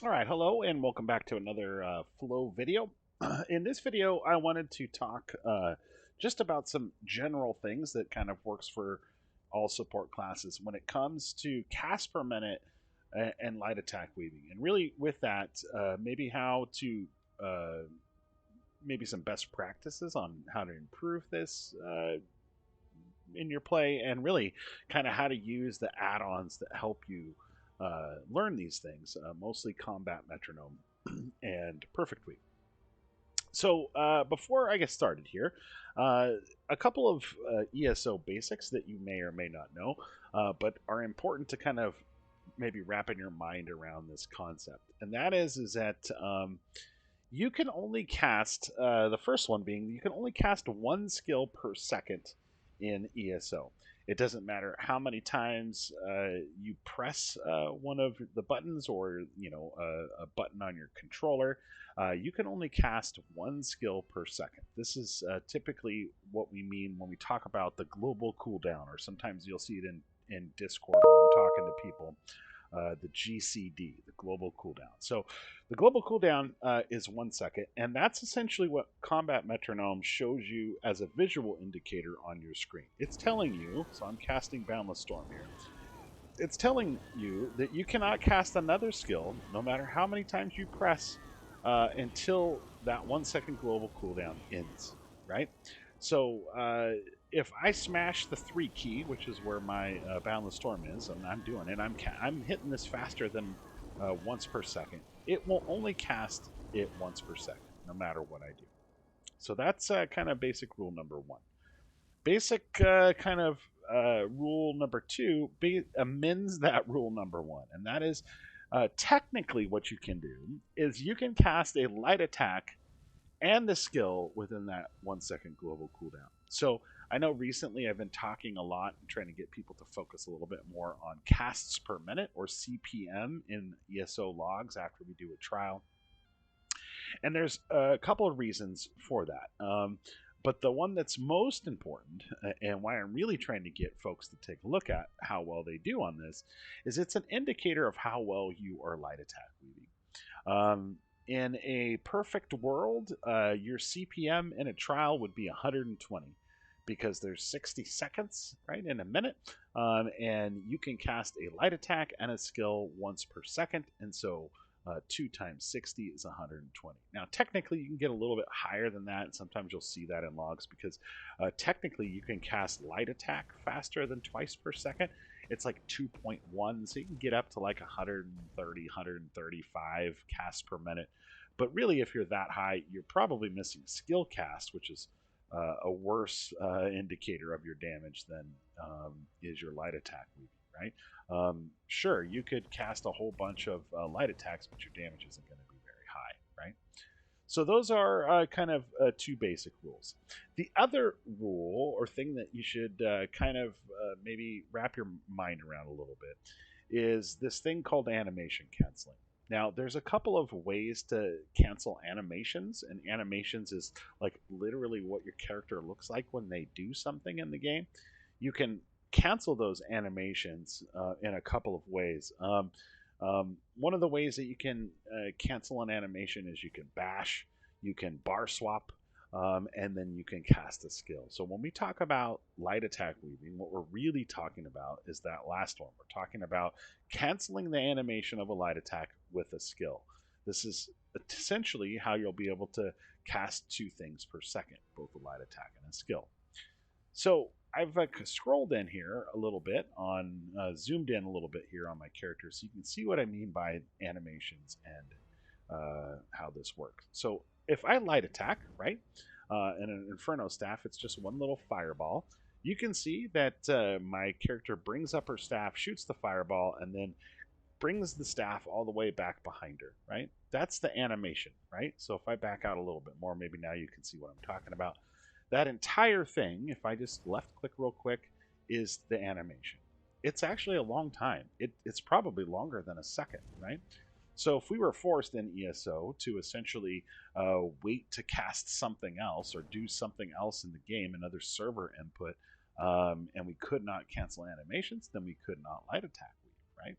All right, hello and welcome back to another Flow video. In this video, I wanted to talk just about some general things that kind of works for all support classes when it comes to cast per minute and light attack weaving. And really with that, maybe how to, uh, maybe some best practices on how to improve this in your play, and really kind of how to use the add-ons that help you learn these things, mostly combat metronome and perfect weave. So before I get started here, uh, a couple of ESO basics that you may or may not know, but are important to kind of maybe wrap in your mind around this concept. And that is that you can only cast, the first one being you can only cast one skill per second in ESO. It doesn't matter how many times you press one of the buttons, or a button on your controller. You can only cast one skill per second. This is typically what we mean when we talk about the global cooldown, or sometimes you'll see it in Discord when I'm talking to people, the GCD, the global cooldown. So the global cooldown is 1 second, and that's essentially what Combat Metronome shows you as a visual indicator on your screen. It's telling you, so I'm casting Boundless Storm here, it's telling you that you cannot cast another skill, no matter how many times you press, until that 1 second global cooldown ends, right? So if I smash the 3 key, which is where my Boundless Storm is, and I'm doing it, I'm hitting this faster than once per second. It will only cast it once per second, no matter what I do. So that's kind of basic rule number one. Basic kind of rule number two amends that rule number one, and that is technically what you can do is you can cast a light attack and the skill within that 1 second global cooldown. So I know recently I've been talking a lot and trying to get people to focus a little bit more on casts per minute, or CPM, in ESO logs after we do a trial. And there's a couple of reasons for that. But the one that's most important, and why I'm really trying to get folks to take a look at how well they do on this, is it's an indicator of how well you are light attack weaving. In a perfect world, your CPM in a trial would be 120, because there's 60 seconds, right, in a minute, and you can cast a light attack and a skill once per second, and so 2 times 60 is 120. Now, technically, you can get a little bit higher than that, and sometimes you'll see that in logs, because technically you can cast light attack faster than twice per second. It's like 2.1, so you can get up to like 130, 135 casts per minute. But really, if you're that high, you're probably missing a skill cast, which is a worse indicator of your damage than is your light attack weaving, right? Sure, you could cast a whole bunch of light attacks, but your damage isn't going to be very high, right? So those are kind of two basic rules. The other rule or thing that you should kind of maybe wrap your mind around a little bit is this thing called animation canceling. Now, there's a couple of ways to cancel animations, and animations is like literally what your character looks like when they do something in the game. You can cancel those animations in a couple of ways. One of the ways that you can cancel an animation is you can bash, you can bar swap, and then you can cast a skill. So when we talk about light attack weaving, what we're really talking about is that last one. We're talking about canceling the animation of a light attack with a skill. This is essentially how you'll be able to cast 2 things per second, both a light attack and a skill. So I've scrolled in here a little bit on, zoomed in a little bit here on my character, so you can see what I mean by animations and how this works. So if I light attack, right, in an Inferno staff, it's just one little fireball. You can see that my character brings up her staff, shoots the fireball, and then brings the staff all the way back behind her, right? That's the animation, right? So if I back out a little bit more, maybe now you can see what I'm talking about. That entire thing, if I just left click real quick, is the animation. It's actually a long time. It's probably longer than a second, right? So if we were forced in ESO to essentially wait to cast something else or do something else in the game, another server input, and we could not cancel animations, then we could not light attack, right?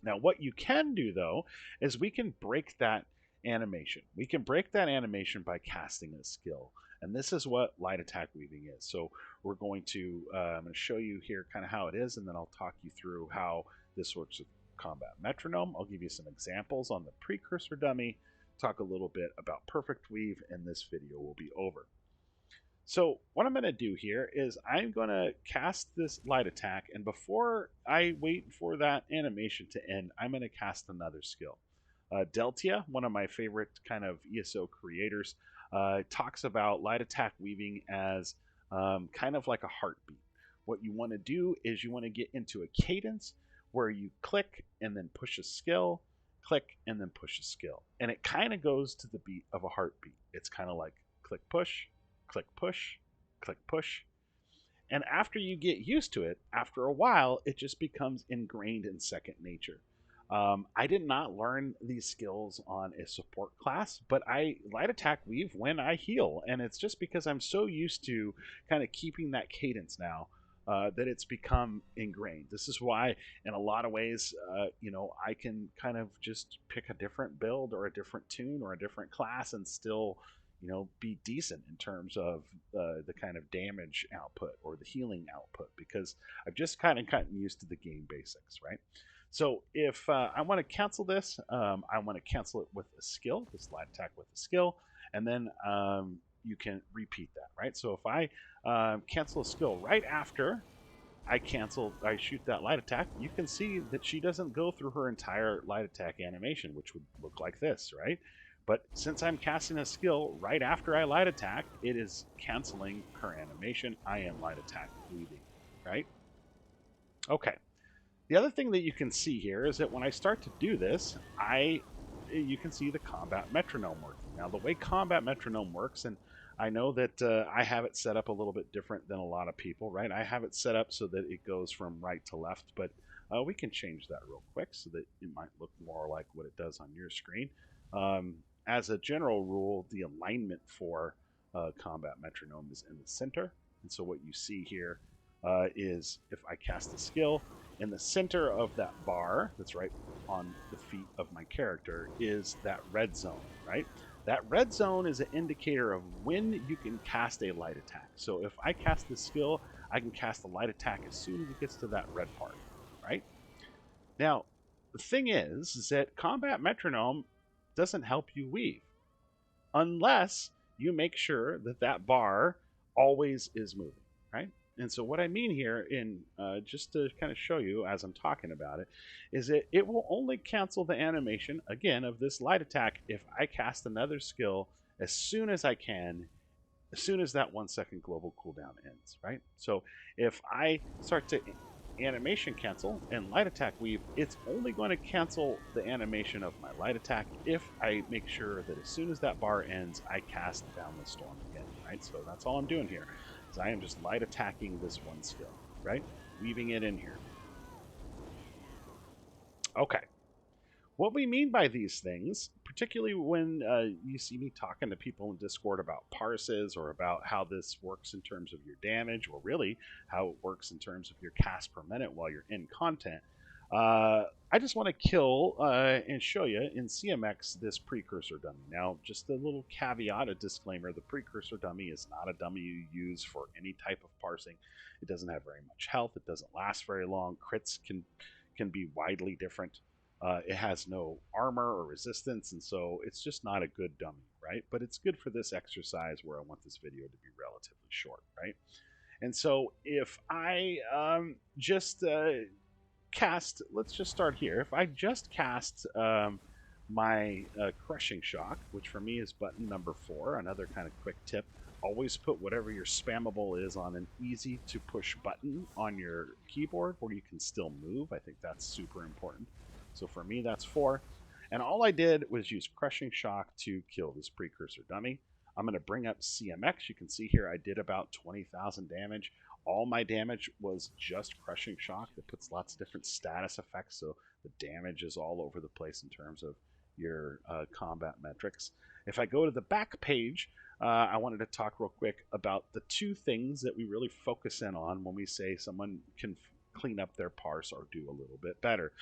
Now, what you can do though is we can break that animation. We can break that animation by casting a skill. And this is what light attack weaving is. So we're going to, I'm going to show you here kind of how it is, and then I'll talk you through how this works with combat metronome. I'll give you some examples on the precursor dummy, talk a little bit about perfect weave, and this video will be over. So what I'm going to do here is I'm going to cast this light attack, and before I wait for that animation to end, I'm going to cast another skill. Deltia, one of my favorite kind of ESO creators, talks about light attack weaving as kind of like a heartbeat. What you want to do is you want to get into a cadence where you click and then push a skill, click and then push a skill. And it kind of goes to the beat of a heartbeat. It's kind of like click, push, click, push, click, push. And after you get used to it, after a while, it just becomes ingrained in second nature. I did not learn these skills on a support class, but I light attack weave when I heal. And it's just because I'm so used to kind of keeping that cadence now that it's become ingrained. This is why, in a lot of ways, I can kind of just pick a different build or a different tune or a different class and still be decent in terms of the kind of damage output or the healing output, because I've just kind of gotten used to the game basics, right? So if I want to cancel this, I want to cancel it with a skill, this light attack with a skill, and then you can repeat that, right? So if I cancel a skill right after I shoot that light attack, you can see that she doesn't go through her entire light attack animation, which would look like this, right? But since I'm casting a skill right after I light attack, it is canceling her animation. I am light attack weaving, right? Okay. The other thing that you can see here is that when I start to do this, you can see the combat metronome working. Now, the way combat metronome works, and I know that I have it set up a little bit different than a lot of people, right? I have it set up so that it goes from right to left, but we can change that real quick so that it might look more like what it does on your screen. As a general rule, the alignment for combat metronome is in the center. And so what you see here is if I cast a skill, in the center of that bar that's right on the feet of my character is that red zone, right? That red zone is an indicator of when you can cast a light attack. So if I cast this skill, I can cast a light attack as soon as it gets to that red part, right? Now, the thing is that combat metronome doesn't help you weave unless you make sure that that bar always is moving, right? And so what I mean here, in just to kind of show you as I'm talking about it, is that it will only cancel the animation, again, of this light attack if I cast another skill as soon as I can, as soon as that 1 second global cooldown ends, right? So if I start to animation cancel and light attack weave, it's only going to cancel the animation of my light attack if I make sure that as soon as that bar ends, I cast down the storm again, right? So that's all I'm doing here, is I am just light attacking this one skill, right? Weaving it in here. Okay. What we mean by these things, particularly when you see me talking to people in Discord about parses or about how this works in terms of your damage, or really how it works in terms of your cast per minute while you're in content, I just want to kill and show you in CMX this precursor dummy. Now, just a little caveat, a disclaimer, the precursor dummy is not a dummy you use for any type of parsing. It doesn't have very much health. It doesn't last very long. Crits can be widely different. It has no armor or resistance, and so it's just not a good dummy, right? But it's good for this exercise where I want this video to be relatively short, right? And so if I just cast, let's just start here. If I just cast my crushing shock, which for me is button number 4, another kind of quick tip, always put whatever your spammable is on an easy to push button on your keyboard where you can still move. I think that's super important. So for me, that's 4. And all I did was use Crushing Shock to kill this precursor dummy. I'm going to bring up CMX. You can see here I did about 20,000 damage. All my damage was just Crushing Shock. It puts lots of different status effects, so the damage is all over the place in terms of your combat metrics. If I go to the back page, I wanted to talk real quick about the 2 things that we really focus in on when we say someone can clean up their parse or do a little bit better.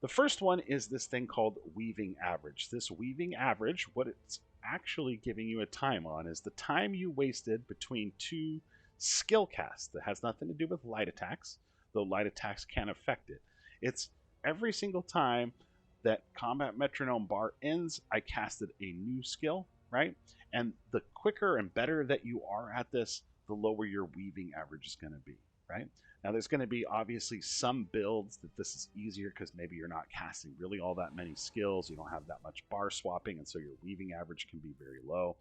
The first one is this thing called weaving average. This weaving average, what it's actually giving you a time on is the time you wasted between two skill casts. That has nothing to do with light attacks, though light attacks can affect it. It's every single time that combat metronome bar ends, I casted a new skill, right? And the quicker and better that you are at this, the lower your weaving average is going to be, right? Now, there's going to be obviously some builds that this is easier because maybe you're not casting really all that many skills. You don't have that much bar swapping, and so your weaving average can be very low.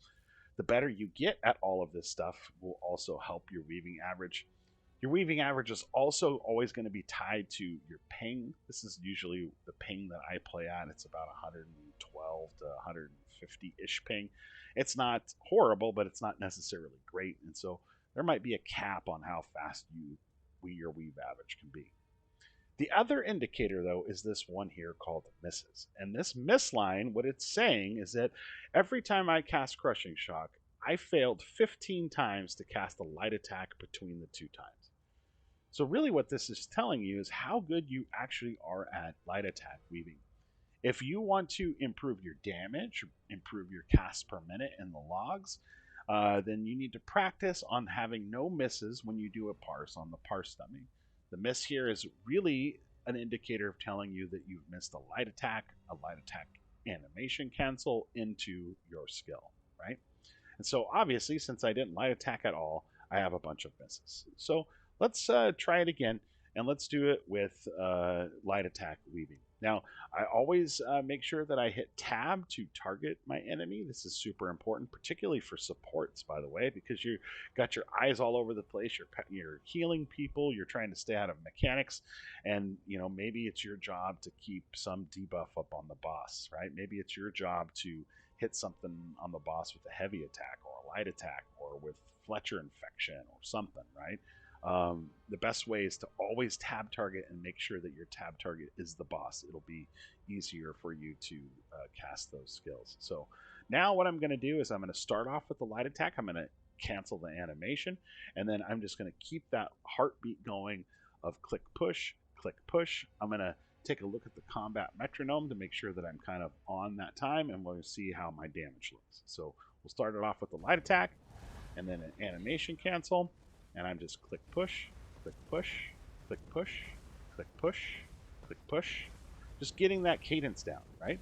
The better you get at all of this stuff will also help your weaving average. Your weaving average is also always going to be tied to your ping. This is usually the ping that I play at. It's about 112 to 150-ish ping. It's not horrible, but it's not necessarily great. And so there might be a cap on how fast your weave average can be. The other indicator, though, is this one here called misses. And this miss line, what it's saying is that every time I cast Crushing Shock, I failed 15 times to cast a light attack between the two times. So really what this is telling you is how good you actually are at light attack weaving. If you want to improve your damage, improve your cast per minute in the logs, then you need to practice on having no misses when you do a parse on the parse dummy. The miss here is really an indicator of telling you that you've missed a light attack animation cancel into your skill, right? And so obviously, since I didn't light attack at all, I have a bunch of misses. So let's try it again, and let's do it with light attack weaving. Now, I always make sure that I hit tab to target my enemy. This is super important, particularly for supports, by the way, because you got your eyes all over the place. You're healing people. You're trying to stay out of mechanics, and maybe it's your job to keep some debuff up on the boss, right? Maybe it's your job to hit something on the boss with a heavy attack or a light attack or with Fletcher infection or something, right? The best way is to always tab target and make sure that your tab target is the boss. It'll be easier for you to cast those skills. So now what I'm going to do is I'm going to start off with the light attack. I'm going to cancel the animation, and then I'm just going to keep that heartbeat going of click push, click push. I'm going to take a look at the combat metronome to make sure that I'm kind of on that time, and we'll see how my damage looks. So we'll start it off with the light attack, and then an animation cancel. And I'm just click push, click push, click push, click push, click push. Just getting that cadence down, right?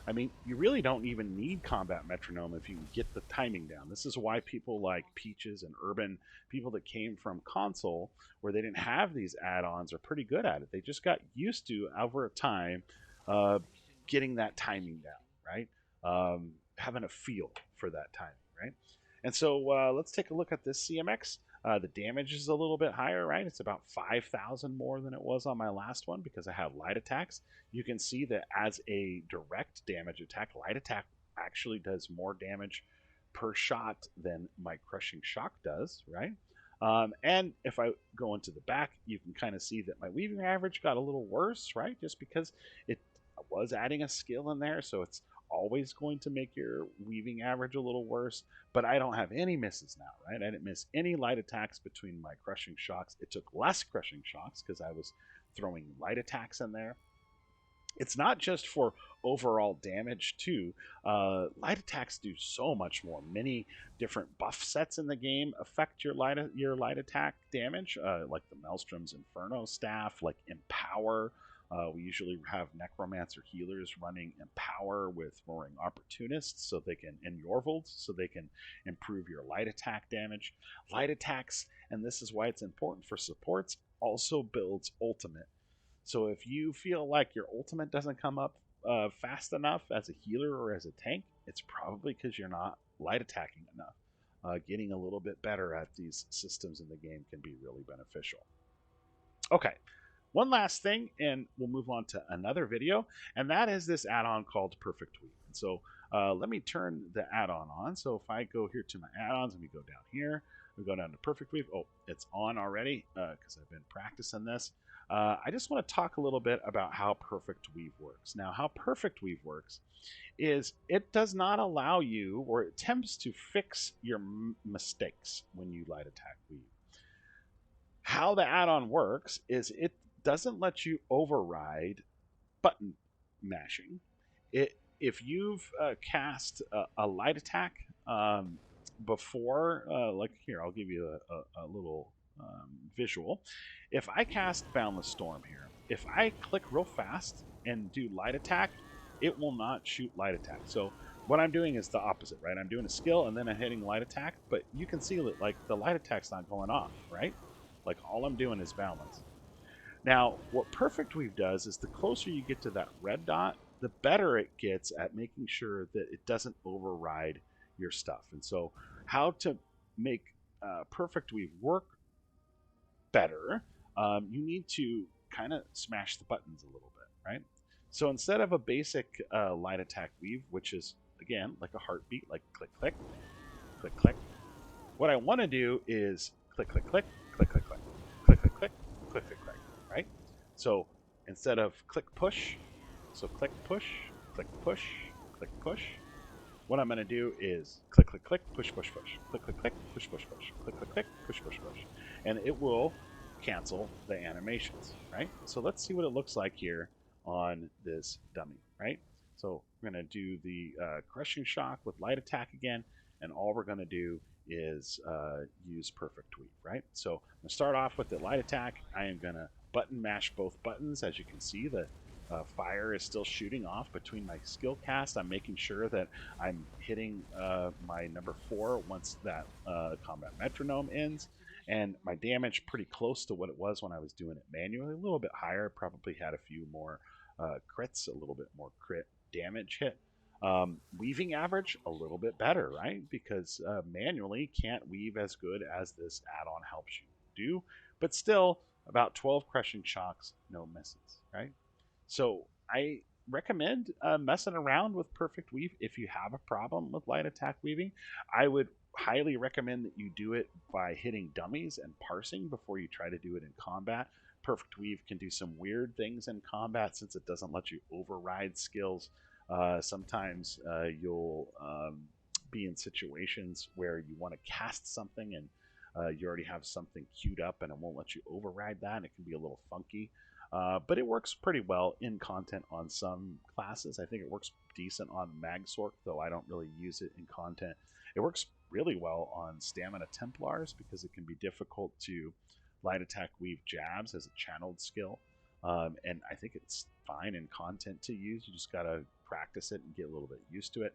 I mean, you really don't even need combat metronome if you get the timing down. This is why people like Peaches and Urban, people that came from console where they didn't have these add-ons, are pretty good at it. They just got used to, over time, getting that timing down, right? Having a feel for that timing, right? And so let's take a look at this CMX. The damage is a little bit higher, right? It's about 5,000 more than it was on my last one because I have light attacks. You can see that as a direct damage attack, light attack actually does more damage per shot than my Crushing Shock does, right? And if I go into the back, you can kind of see that my weaving average got a little worse, right? Just because it was adding a skill in there, so it's always going to make your weaving average a little worse, but I don't have any misses now, right? I didn't miss any light attacks between my Crushing Shocks. It took less Crushing Shocks because I was throwing light attacks in there. It's not just for overall damage too. Light attacks do so much more. Many different buff sets in the game affect your light attack damage, like the Maelstrom's Inferno staff, like Empower. We usually have Necromancer healers running Empower with Roaring Opportunists so they can, and Yorvolds, so they can improve your light attack damage. Light attacks, and this is why it's important for supports, also builds ultimate. So if you feel like your ultimate doesn't come up fast enough as a healer or as a tank, it's probably because you're not light attacking enough. Getting a little bit better at these systems in the game can be really beneficial. Okay. One last thing, and we'll move on to another video, and that is this add-on called Perfect Weave. And so let me turn the add-on on. So if I go here to my add-ons and we go down here, we go down to Perfect Weave. Oh, it's on already because I've been practicing this. I just want to talk a little bit about how Perfect Weave works. Now, how Perfect Weave works is it does not allow you, or it attempts to fix your mistakes when you light attack weave. How the add-on works is it doesn't let you override button mashing. If you've cast a light attack before, like here, I'll give you a little visual. If I cast Boundless Storm here, if I click real fast and do light attack, it will not shoot light attack. So what I'm doing is the opposite, right? I'm doing a skill and then I'm hitting light attack, but you can see that like the light attack's not going off, right? Like all I'm doing is balance. Now, what Perfect Weave does is the closer you get to that red dot, the better it gets at making sure that it doesn't override your stuff. And so, how to make Perfect Weave work better, you need to kind of smash the buttons a little bit, right? So instead of a basic light attack weave, which is again like a heartbeat, like click, click, click, click, what I want to do is click, click, click, click, click, click, click, click, click, click, click, click, right? So instead of click, push, so click, push, click, push, click, push, what I'm going to do is click, click, click, push, push, push, click, click, click, push, push, push, click, click, click, push, push, push, and it will cancel the animations, right? So let's see what it looks like here on this dummy, right? So we're going to do the crushing shock with light attack again, and all we're going to do is use perfect weave, right? So I'm going to start off with the light attack. I am going to button mash both buttons. As you can see, the fire is still shooting off between my skill cast. I'm making sure that I'm hitting my number 4 once that combat metronome ends, and my damage pretty close to what it was when I was doing it manually. A little bit higher, probably had a few more crits, a little bit more crit damage hit. Weaving average a little bit better, right? Because manually can't weave as good as this add-on helps you do, but still about 12 crushing shocks, no misses, right? So I recommend messing around with perfect weave if you have a problem with light attack weaving. I would highly recommend that you do it by hitting dummies and parsing before you try to do it in combat. Perfect weave can do some weird things in combat since it doesn't let you override skills. Sometimes you'll be in situations where you want to cast something and you already have something queued up and it won't let you override that, and it can be a little funky. But it works pretty well in content on some classes. I think it works decent on Magsork, though I don't really use it in content. It works really well on Stamina Templars because it can be difficult to light attack weave jabs as a channeled skill. And I think it's fine in content to use. You just got to practice it and get a little bit used to it.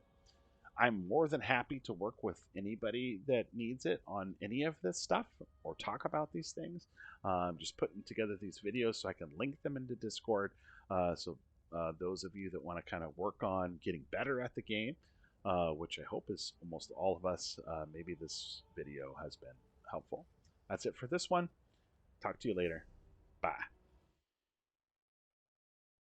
I'm more than happy to work with anybody that needs it on any of this stuff or talk about these things. Just putting together these videos so I can link them into Discord. So those of you that want to kind of work on getting better at the game, which I hope is almost all of us, maybe this video has been helpful. That's it for this one. Talk to you later. Bye.